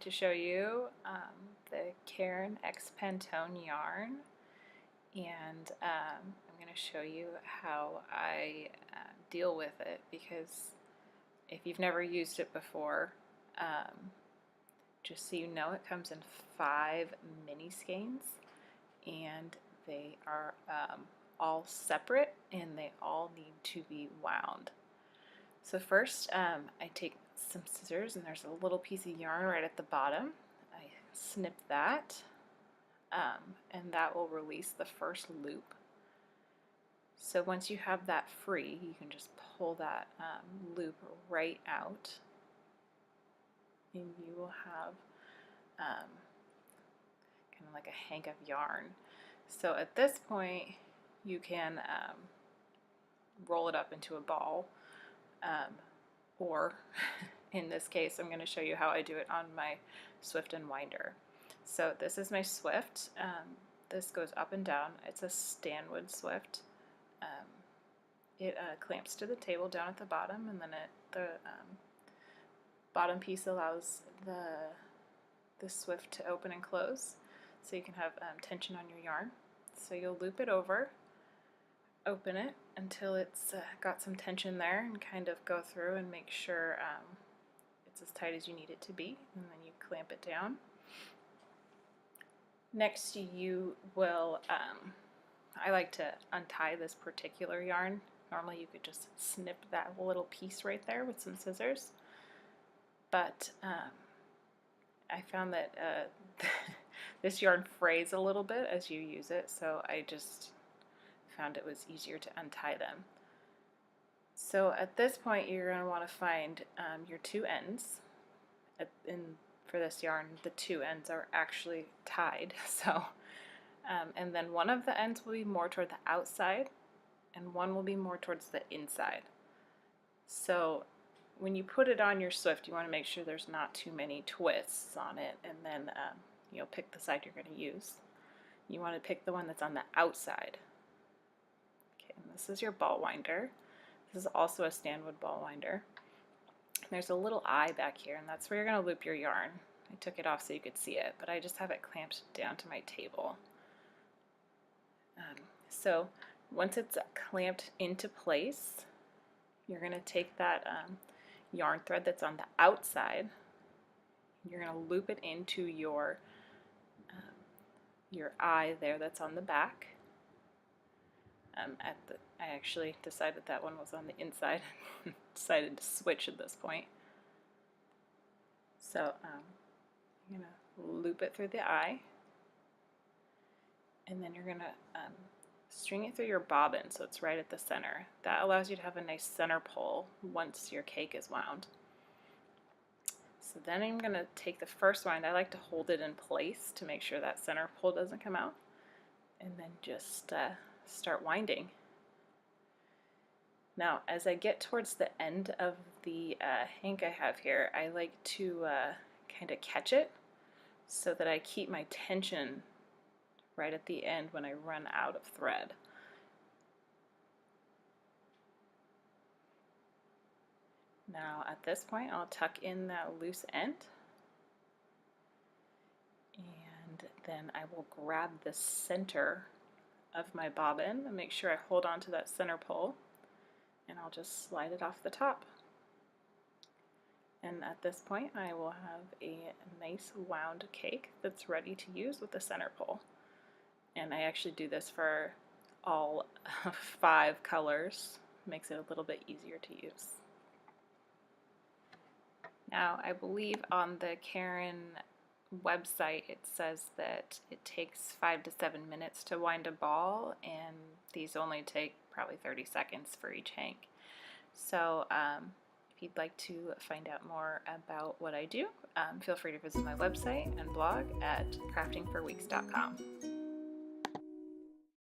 to show you the Caron X Pantone yarn, and I'm going to show you how I deal with it, because if you've never used it before, just so you know, it comes in 5 mini skeins, and they are all separate and they all need to be wound. So first I take some scissors, and there's a little piece of yarn right at the bottom. I snip that, and that will release the first loop. So once you have that free, you can just pull that loop right out, and you will have kind of like a hank of yarn. So at this point, you can roll it up into a ball, or in this case, I'm going to show you how I do it on my Swift and winder. So this is my Swift. This goes up and down. It's a Stanwood Swift. It clamps to the table down at the bottom, and then the bottom piece allows the Swift to open and close, so you can have tension on your yarn. So you'll loop it over, open it until it's got some tension there, and kind of go through and make sure it's as tight as you need it to be, and then you clamp it down. Next you will, I like to untie this particular yarn. Normally you could just snip that little piece right there with some scissors, but I found that this yarn frays a little bit as you use it, so I just found it was easier to untie them. So at this point, you're going to want to find your two ends. For this yarn, the two ends are actually tied. So, and then one of the ends will be more toward the outside, and one will be more towards the inside. So when you put it on your Swift, you want to make sure there's not too many twists on it, and then you'll pick the side you're going to use. You want to pick the one that's on the outside. Okay, and this is your ball winder. This is also a Stanwood ball winder. There's a little eye back here, and that's where you're going to loop your yarn. I took it off so you could see it, but I just have it clamped down to my table. So once it's clamped into place, you're going to take that yarn thread that's on the outside, you're going to loop it into your eye there that's on the back. I actually decided that one was on the inside. Decided to switch at this point. So you're going to loop it through the eye, and then you're going to string it through your bobbin so it's right at the center. That allows you to have a nice center pull once your cake is wound. So then I'm going to take the first wind. I like to hold it in place to make sure that center pull doesn't come out, and then just start winding. Now, as I get towards the end of the hank I have here, I like to kind of catch it so that I keep my tension right at the end when I run out of thread. Now, at this point, I'll tuck in that loose end, and then I will grab the center of my bobbin and make sure I hold on to that center pull, and I'll just slide it off the top. And at this point, I will have a nice wound cake that's ready to use with the center pull. And I actually do this for all 5 colors. Makes it a little bit easier to use. Now, I believe on the Caron website it says that it takes 5 to 7 minutes to wind a ball, and these only take probably 30 seconds for each hank. So if you'd like to find out more about what I do, feel free to visit my website and blog at craftingforweeks.com.